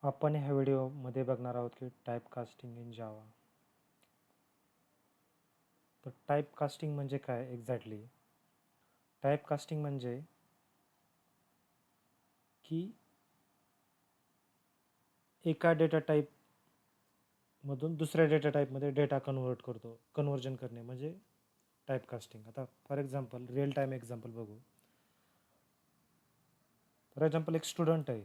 आपण ह्या व्हिडिओमध्ये बघणार आहोत की टाईप कास्टिंग इन जावा. तर टाईप कास्टिंग म्हणजे काय एक्झॅक्टली? टाईप कास्टिंग म्हणजे की एका डेटा टाईपमधून दुसऱ्या डेटा टाईपमध्ये डेटा कन्वर्जन करणे म्हणजे टाईप कास्टिंग. आता for example real time example बघू. फॉर एक्झाम्पल एक स्टुडंट आहे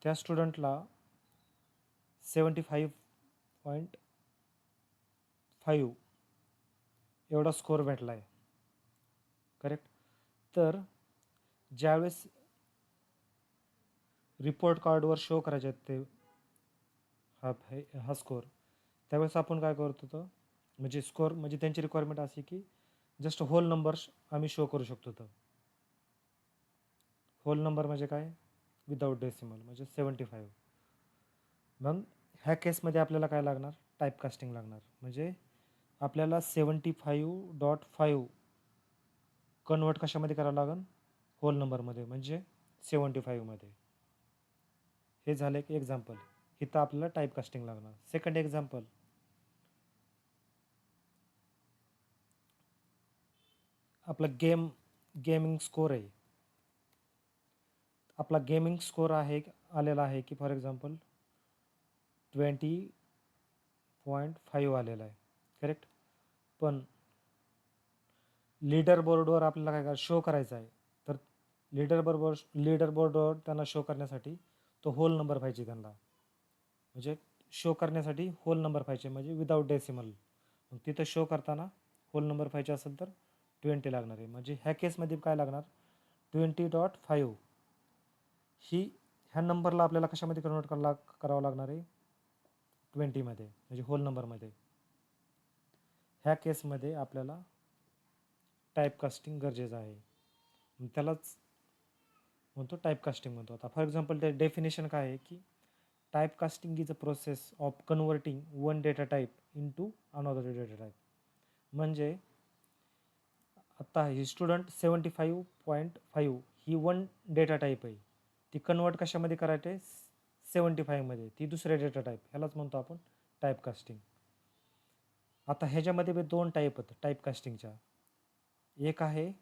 त्या स्टुडंटला 75.5 एवढा स्कोअर भेटला आहे. करेक्ट. तर ज्यावेळेस रिपोर्ट कार्डवर शो करायचे आहेत ते हा स्कोअर, त्यावेळेस आपण काय करत होतो, म्हणजे स्कोअर म्हणजे त्यांची रिक्वायरमेंट अशी की जस्ट होल नंबर्स आम्ही शो करू शकतो. तर होल नंबर म्हणजे काय, विदाऊट डेसिमल म्हणजे 75. मग ह्या केसमध्ये आपल्याला काय लागणार, टाईप कास्टिंग लागणार. म्हणजे आपल्याला 75.5 कन्वर्ट कशामध्ये करावं लागेल, होल नंबरमध्ये म्हणजे 75मध्ये. हे झालं एक एक्झाम्पल. इथं आपल्याला टाईप कास्टिंग लागणार. सेकंड एक्झाम्पल, आपला गेमिंग स्कोअर आहे. आपला गेमिंग स्कोअर आलेला आहे की फॉर एक्झाम्पल 20.5 आलेला आहे. करेक्ट. पण लीडर बोर्डवर आपल्याला काय शो करायचं आहे. तर लीडर बोर्डवर त्यांना शो करण्यासाठी तो होल नंबर पाहिजे. त्यांना म्हणजे शो करण्यासाठी होल नंबर पाहिजे म्हणजे विदाऊट डेसिमल. मग तिथं शो करताना होल नंबर पाहिजे असेल तर 20 लागणार आहे. म्हणजे ह्या केसमध्ये काय लागणार, 20.5 ह्या नंबरला आपल्याला कशामध्ये कन्वर्ट करावं लागणार आहे, 20मध्ये म्हणजे होल नंबरमध्ये. ह्या केसमध्ये आपल्याला टाईप कास्टिंग गरजेचं आहे. त्यालाच म्हणतो टाईप कास्टिंग म्हणतो. आता फॉर एक्झाम्पल ते डेफिनेशन काय आहे की type casting is a process of converting one data type into another data type. म्हणजे आता ही स्टुडंट 75.5 ही वन डेटा टाईप आहे, ती कन्वर्ट कशामध्ये करायचे, 75मध्ये, ती दुसऱ्या डेटा टाईप. ह्यालाच म्हणतो आपण टाईप कास्टिंग. आता ह्याच्यामध्ये दोन टाईप आहेत टाईप कास्टिंगच्या. एक आहे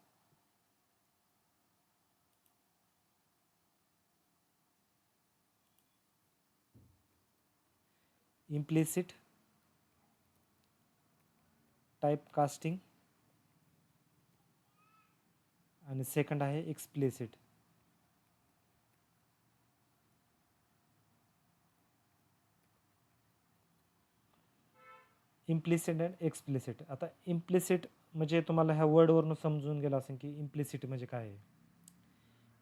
इम्प्लिसिट टाईप कास्टिंग आणि सेकंड आहे एक्सप्लिसिट. Implicit and explicit. आता इम्प्लिसिट म्हणजे तुम्हाला ह्या वर्डवरून समजून गेलं असेल की इम्प्लिसिट म्हणजे काय आहे.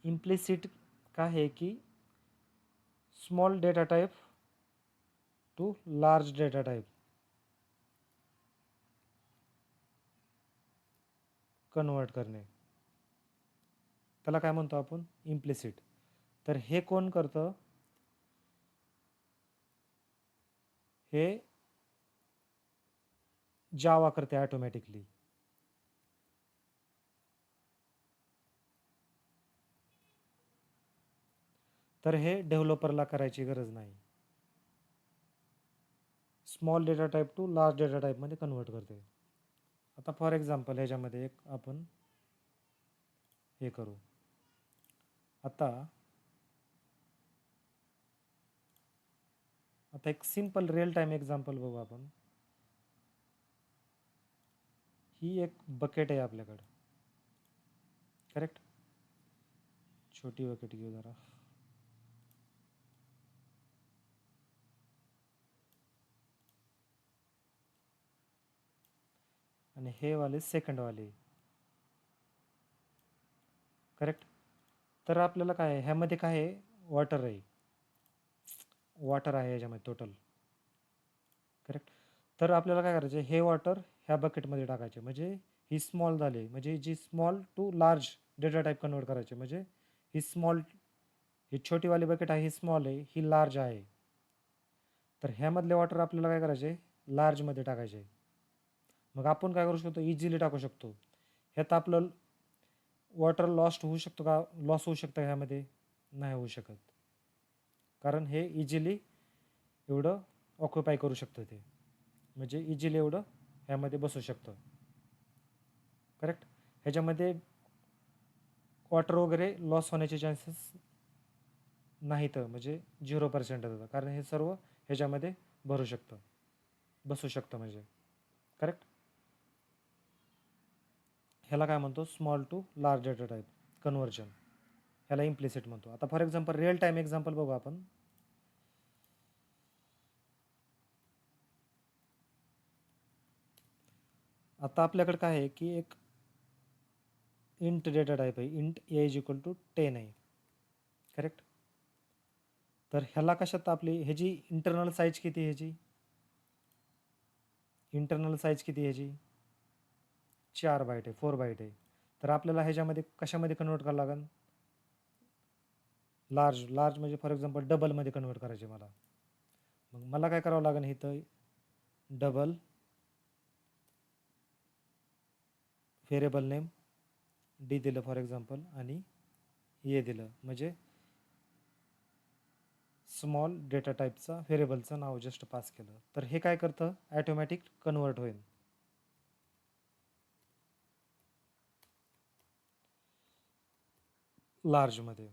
इम्प्लिसिट काय आहे की small data type two large data type convert करणे, त्याला काय म्हणतो आपण, इम्प्लिसिट. तर हे कोण करतं, हे जावा करते ऑटोमॅटिकली. तर हे डेव्हलपरला करायची गरज नाही. Small data type two large data टाईपमध्ये कन्वर्ट करते. आता फॉर एक्झाम्पल ह्याच्यामध्ये एक आपण हे करू. आता एक सिंपल रिअल टाईम एक्झाम्पल बघू आपण. ही एक बकेट आहे आपल्याकडं. करेक्ट. छोटी बकेट घेऊ जरा. आणि हे वाले सेकंड वाले. करेक्ट. तर आपल्याला काय आहे, ह्यामध्ये काय आहे, वॉटर आहे ह्याच्यामध्ये टोटल. करेक्ट. तर आपल्याला काय करायचं, हे वॉटर ह्या बकेटमध्ये टाकायचे. म्हणजे ही स्मॉल झाली, म्हणजे जी small to large data type convert करायचे. म्हणजे ही छोटीवाली बकेट आहे, ही स्मॉल आहे, ही लार्ज आहे. तर ह्यामधले वॉटर आपल्याला काय करायचे, लार्जमध्ये टाकायचे. मग आपण काय करू शकतो, इझिली टाकू शकतो. ह्यात आपलं वॉटर लॉस्ट होऊ शकतो का, लॉस होऊ शकतं ह्यामध्ये? नाही होऊ शकत, कारण हे इझिली एवढं ऑक्युपाय करू शकतं ते, म्हणजे इझिली एवढं ह्यामध्ये बसू शकतं. करेक्ट. ह्याच्यामध्ये वॉटर वगैरे लॉस होण्याचे चान्सेस नाहीत, म्हणजे 0% होतं, कारण हे सर्व ह्याच्यामध्ये भरू शकतं, बसू शकतं म्हणजे. करेक्ट. ह्याला काय म्हणतो? Small to large data type conversion, ह्याला इम्प्लिसिट म्हणतो. आता for example real time example बघू आपण. आता आपल्याकडे काय आहे की एक इंट डेटा टाईप आहे, int A is equal to 10 आहे. करेक्ट. तर ह्याला कशात आपली ह्याची इंटरनल साईज किती, ह्याची इंटरनल साईज किती, ह्याची 4 बाईट आहे, 4 बाईट आहे. तर आपल्याला ह्याच्यामध्ये कशामध्ये कन्वर्ट करावं लागेल? लार्ज म्हणजे फॉर एक्झाम्पल डबलमध्ये कन्वर्ट करायचे मला. मग मला काय करावं लागेल? इथं डबल व्हेरिएबल नेम डी दिलं फॉर एक्झाम्पल, आणि ए दिलं, म्हणजे स्मॉल डेटा टाईपचा व्हेरिएबलचं नाव जस्ट पास केलं. तर हे काय करतं? ॲटोमॅटिक कन्वर्ट होईल लार्जमध्ये.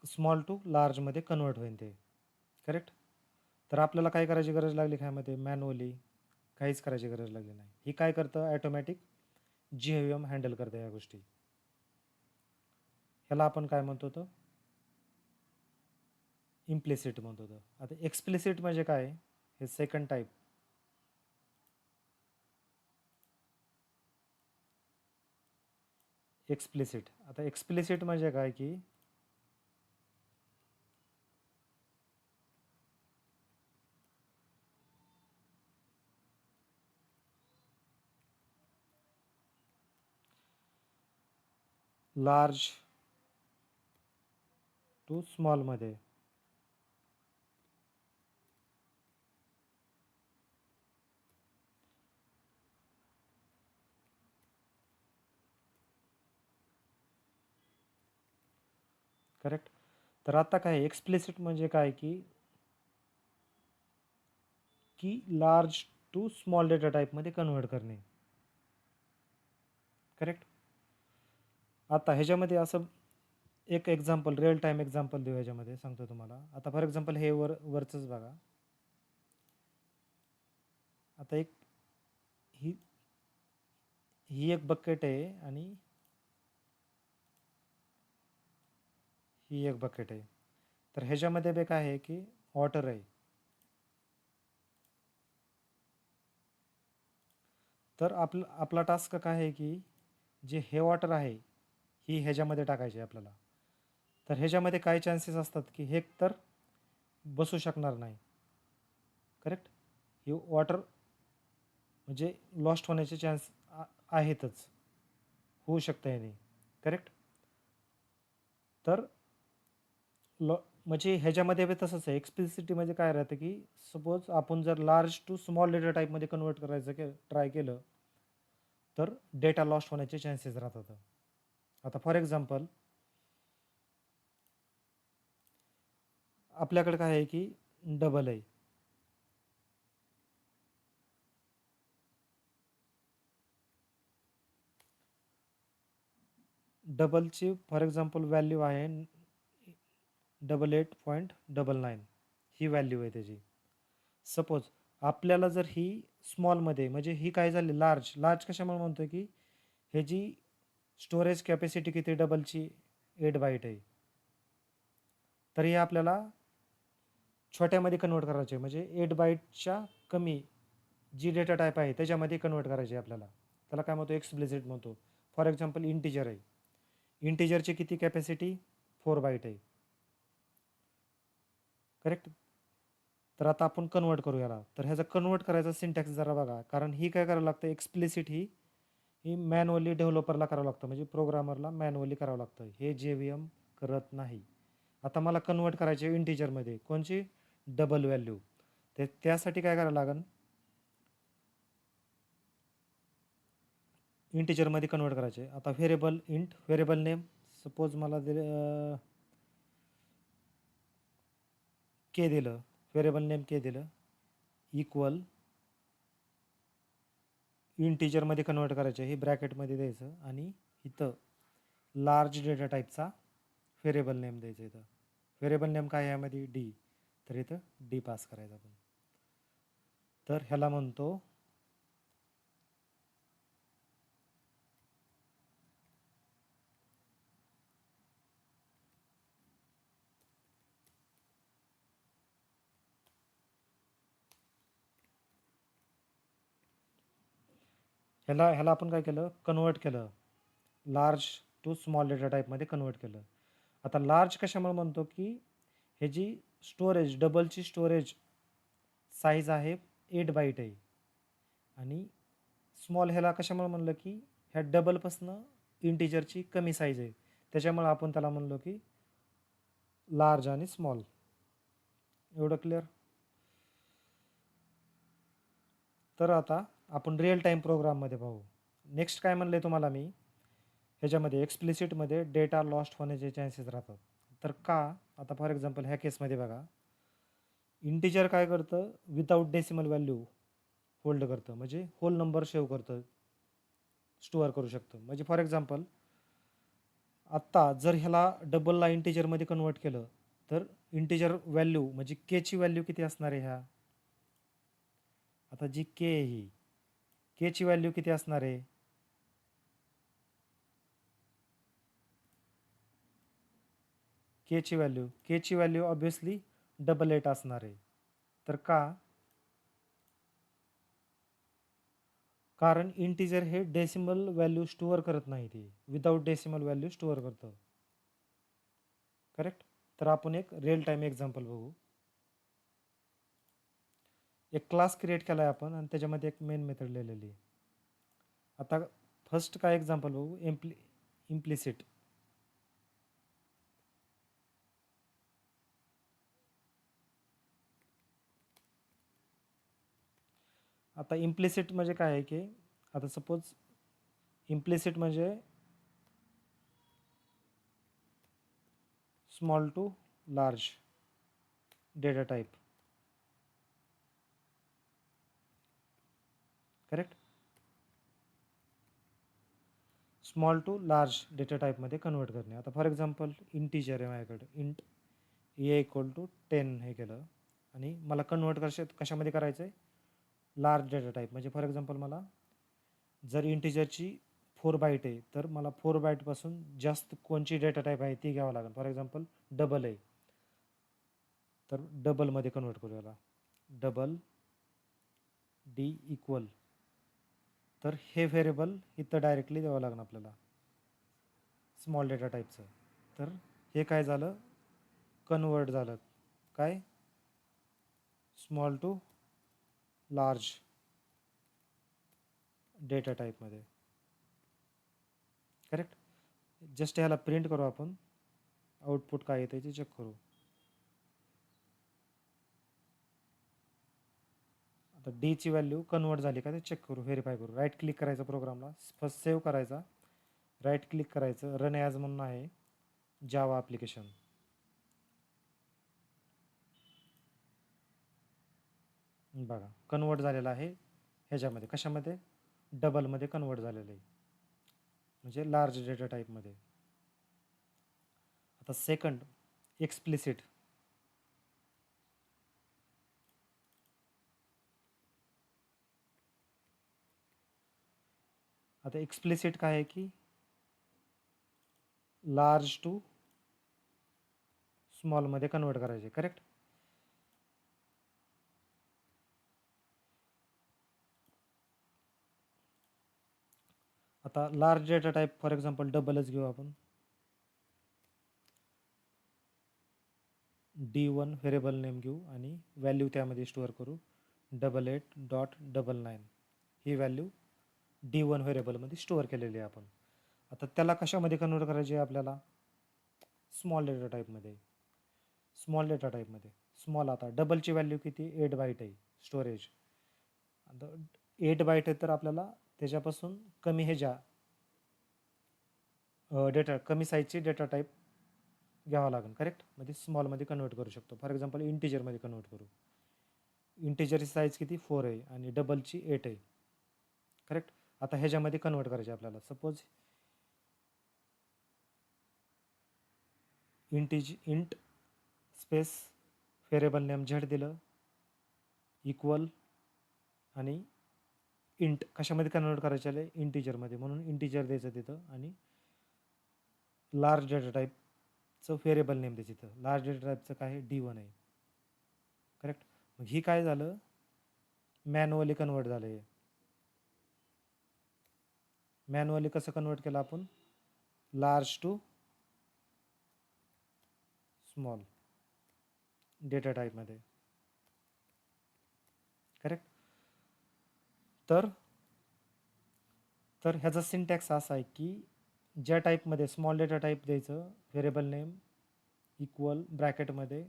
स्मॉल टू लार्जमध्ये कन्वर्ट होईल ते. करेक्ट. तर आपल्याला काय करायची गरज लागली ह्यामध्ये? मॅन्युअली काहीच करायची गरज लागली नाही. ही काय करतं? ॲटोमॅटिक GVM हँडल करतं या गोष्टी. ह्याला आपण काय म्हणतो? तर इम्प्लिसिट म्हणतो. तर आता एक्सप्लिसिट म्हणजे काय? हे सेकंड टाईप. एक्सप्लिसिट. आता एक्सप्लिसिट म्हणजे काय की लार्ज टू स्मॉलमध्ये करेक्ट. तर आता काय एक्सप्लिसिट म्हणजे काय की लार्ज टू स्मॉल डेटा टाईपमध्ये कन्वर्ट करणे. करेक्ट. आता ह्याच्यामध्ये असं एक एक्झाम्पल, रिअल टाईम एक्झाम्पल देऊ ह्याच्यामध्ये, सांगतो तुम्हाला. आता फॉर एक्झाम्पल हे वरचंच बघा. आता ही ही एक बकेट आहे आणि ही एक बकेट आहे. तर ह्याच्यामध्ये बे काय आहे की वॉटर आहे. तर आपला टास्क काय आहे की जे हे वॉटर आहे ही ह्याच्यामध्ये टाकायची आपल्याला. तर ह्याच्यामध्ये काय चान्सेस असतात की हे तर बसू शकणार नाही. करेक्ट. ही वॉटर म्हणजे लॉस्ट होण्याचे चान्स आहेतच, होऊ शकतं याने. करेक्ट. तर म्हणजे ह्याच्यामध्ये बी तसंच आहे. एक्सप्लिसिटी म्हणजे काय राहतं की सपोज आपण जर लार्ज टू स्मॉल डेटा टाईपमध्ये कन्वर्ट करायचं ट्राय केलं तर डेटा लॉस्ट होण्याचे चान्सेस राहतात. आता फॉर एक्झाम्पल आपल्याकडे काय आहे की डबल आहे. डबलची फॉर एक्झाम्पल व्हॅल्यू आहे 88.99, ही व्हॅल्यू आहे त्याची. सपोज आपल्याला जर ही स्मॉलमध्ये, म्हणजे ही काय झाली लार्ज कशामुळे म्हणतो की ह्याची स्टोरेज कॅपॅसिटी किती डबलची 8 बाईट आहे. तर हे आपल्याला छोट्यामध्ये कन्वर्ट करायचे, म्हणजे 8 बाईटच्या कमी जी डेटा टाईप आहे त्याच्यामध्ये कन्वर्ट करायचे आपल्याला. त्याला काय म्हणतो? एक्सप्लिसिट म्हणतो. फॉर एक्झाम्पल इंटिजर आहे, इंटिजरची किती कॅपॅसिटी? 4 बाईट आहे. करेक्ट. तर आता आपण कन्वर्ट करू याला. तर ह्याचा कन्वर्ट करायचा सिंटॅक्स जरा बघा, कारण ही काय करावं लागतं? एक्सप्लिसिट ही मॅन्युअली डेव्हलपरला करावं लागतं, म्हणजे प्रोग्रामरला मॅन्युअली करावं लागतं. हे JVM करत नाही. आता मला कन्वर्ट करायचे इंटिजरमध्ये, कोणची? Double value. त्यासाठी काय करावं लागेल? इंटिजरमध्ये कन्वर्ट करायचे. आता variable int variable name suppose मला दिले के दिलं, व्हेरिएबल नेम के दिलं, इक्वल इंटिजरमध्ये कन्वर्ट करायचे, हे ब्रॅकेटमध्ये द्यायचं आणि इथं लार्ज डेटा टाईपचा व्हेरिएबल नेम द्यायचं. इथं व्हेरिएबल नेम काय आहे यामध्ये डी, तर इथं डी पास करायचं आपण. तर ह्याला म्हणतो ह्याला आपण काय केलं, कन्वर्ट केलं, लार्ज टू स्मॉल डेटा टाईपमध्ये कन्वर्ट केलं. आता लार्ज कशामुळे म्हणतो की हे जी स्टोरेज डबलची स्टोरेज साईज आहे 8 बाईट आहे, आणि स्मॉल ह्याला कशामुळे म्हणलं की ह्या डबलपासनं इंटिजरची कमी साईज आहे, त्याच्यामुळे आपण त्याला म्हणलो की लार्ज आणि स्मॉल. एवढं क्लिअर? तर आता आपण रिअल टाईम प्रोग्राममध्ये पाहू. नेक्स्ट काय म्हणलं तुम्हाला मी, ह्याच्यामध्ये एक्सप्लिसिटमध्ये डेटा लॉस्ट होण्याचे चान्सेस राहतात. तर का, आता फॉर एक्झाम्पल ह्या केसमध्ये बघा, इंटिजर काय करतं, विदाऊट डेसिमल व्हॅल्यू होल्ड करतं, म्हणजे होल नंबर सेव्ह करतं, स्टोअर करू शकतं. म्हणजे फॉर एक्झाम्पल आत्ता जर ह्याला डबलला इंटिजरमध्ये कन्वर्ट केलं तर इंटिजर व्हॅल्यू म्हणजे केची व्हॅल्यू किती असणार आहे, ह्या आता जी के आहे ही केची व्हॅल्यू किती असणार आहे, केची व्हॅल्यू ऑब्विसली 888 असणार आहे. तर का, कारण इंटिजर हे डेसिमल व्हॅल्यू स्टोअर करत नाही, ते विदाऊट डेसिमल व्हॅल्यू स्टोअर करतं. करेक्ट? तर आपण एक रिअल टाईम एक्झाम्पल बघू. एक क्लास क्रिएट केला आहे आपण आणि त्याच्यामध्ये एक मेन मेथड लिहिलेली आहे. आता फर्स्ट काय एक्झाम्पल बघू, इम्प्लिसिट. आता इम्प्लिसिट म्हणजे काय आहे की, आता सपोज इम्प्लिसिट म्हणजे small to large data type. Correct? Small to large data टाईपमध्ये कन्वर्ट करणे. आता फॉर एक्झाम्पल इंटिजर आहे माझ्याकडे, इंट ए इक्वल टू 10 हे केलं आणि मला कन्वर्ट कशामध्ये करायचं आहे, लार्ज डेटा टाईप. म्हणजे फॉर एक्झाम्पल मला जर इंटिजरची 4 बाईट आहे तर मला 4 बाईटपासून जास्त कोणची डेटा टाईप आहे ती घ्यावं लागेल. फॉर एक्झाम्पल डबल आहे तर डबलमध्ये कन्वर्ट करू याला, डबल डी इक्वल, तर हे व्हेरिएबल इथं डायरेक्टली द्यावं लागणार आपल्याला स्मॉल डेटा टाईपचं. तर हे काय झालं, कन्वर्ट झालं काय, स्मॉल टू लार्ज डेटा टाईपमध्ये. करेक्ट? जस्ट ह्याला प्रिंट करू आपण, आउटपुट काय येते ते चेक करू. आता डीची व्हॅल्यू कन्वर्ट झाली का ते चेक करू, व्हेरीफाय करू. राईट क्लिक करायचं प्रोग्रामला, फर्स्ट सेव्ह करायचा, राईट क्लिक करायचं, रन ॲज म्हणून आहे जावा ॲप्लिकेशन. बघा कन्वर्ट झालेलं आहे ह्याच्यामध्ये, कशामध्ये, डबलमध्ये कन्वर्ट झालेलं आहे, म्हणजे लार्ज डेटा टाईपमध्ये. आता सेकंड एक्सप्लिसिट. आता एक्सप्लिसिट काय आहे की लार्ज टू स्मॉलमध्ये कन्वर्ट करायचे. करेक्ट? आता large data type for example डबलच घेऊ आपण, D1 व्हेरिएबल नेम घेऊ आणि व्हॅल्यू त्यामध्ये स्टोअर करू, 88.99. ही व्हॅल्यू D1 व्हेरिएबलमध्ये स्टोअर केलेली आहे आपण. आता त्याला कशामध्ये कन्वर्ट करायची आहे आपल्याला, स्मॉल डेटा टाईपमध्ये. स्मॉल आता डबलची व्हॅल्यू किती, 8 बाईट आहे स्टोरेज. आता 8 बाईट आहे तर आपल्याला त्याच्यापासून कमी डेटा कमी साईजची डेटा टाईप घ्यावा लागेल. करेक्ट. म्हणजे स्मॉलमध्ये कन्वर्ट करू शकतो. फॉर एक्झाम्पल इंटिजरमध्ये कन्वर्ट करू. इंटिजरची साईज किती 4 आहे आणि डबलची 8 आहे. करेक्ट. आता ह्याच्यामध्ये कन्वर्ट करायचे आपल्याला. Suppose int space variable name Z दिलं इक्वल आणि इंट कशामध्ये कन्वर्ट करायचे आहे इंटिजरमध्ये, म्हणून इंटिजर द्यायचं तिथं आणि लार्ज डेटा टाईपचं व्हेरिएबल नेम द्यायचं तिथं. लार्ज डेटा टाईपचं काय आहे D1 आहे. करेक्ट. मग ही काय झालं मॅन्युअली कन्वर्ट झालं आहे. मॅन्युअली कसं कन्वर्ट केलं आपण लार्ज टू स्मॉल डेटा टाईपमध्ये. करेक्ट. तर ह्याचा सिंटॅक्स असा आहे की ज्या टाईपमध्ये स्मॉल डेटा टाईप द्यायचं व्हेरिएबल नेम इक्वल ब्रॅकेटमध्ये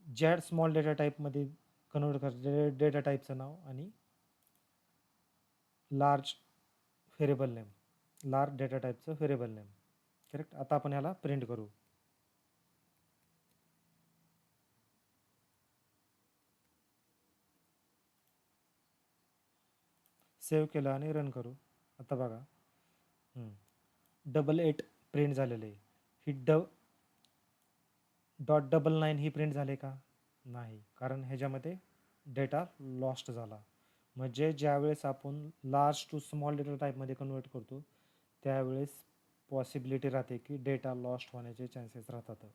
ज्या स्मॉल डेटा टाईपमध्ये कन्वर्ट करायचं डेटा टाईपचं नाव आणि large variable name, large data टाईपचं व्हेरिएबल नेम. करेक्ट. आता आपण ह्याला प्रिंट करू. सेव्ह केलं आणि रन करू. आता बघा 88 प्रिंट झालेलं आहे. ही .99 ही प्रिंट झाले का नाही, कारण ह्याच्यामध्ये डेटा लॉस्ट झाला. म्हणजे ज्यावेळेस आपण लार्ज टू स्मॉल डेटा टाईपमध्ये कन्वर्ट करतो त्यावेळेस पॉसिबिलिटी राहते की डेटा लॉस्ट होण्याचे चान्सेस राहतात.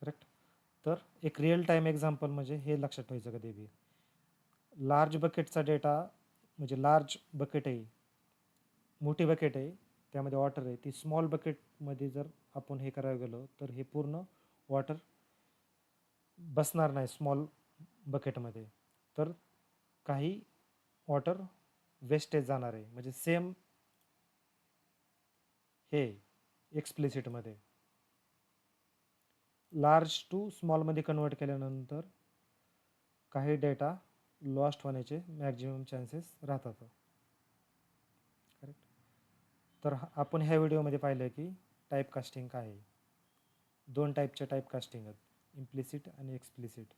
करेक्ट. तर एक रिअल टाईम एक्झाम्पल म्हणजे हे लक्षात ठेवायचं कधी बी. लार्ज बकेटचा डेटा म्हणजे लार्ज बकेट आहे, मोठी बकेट आहे, त्यामध्ये वॉटर आहे, ती स्मॉल बकेटमध्ये जर आपण हे करायला गेलो तर हे पूर्ण वॉटर बसणार नाही स्मॉल बकेटमध्ये, तर काही वॉटर वेस्टेज जाणार आहे. म्हणजे सेम हे एक्सप्लिसिटमध्ये लार्ज टू स्मॉलमध्ये कन्वर्ट केल्यानंतर काही डेटा लॉस्ट होण्याचे मॅक्झिमम चान्सेस राहतात. करेक्ट. तर आपण ह्या व्हिडिओमध्ये पाहिलं की टाईप कास्टिंग काय आहे. 2 टाईपच्या टाईप कास्टिंग आहेत, इम्प्लिसिट आणि एक्सप्लिसिट.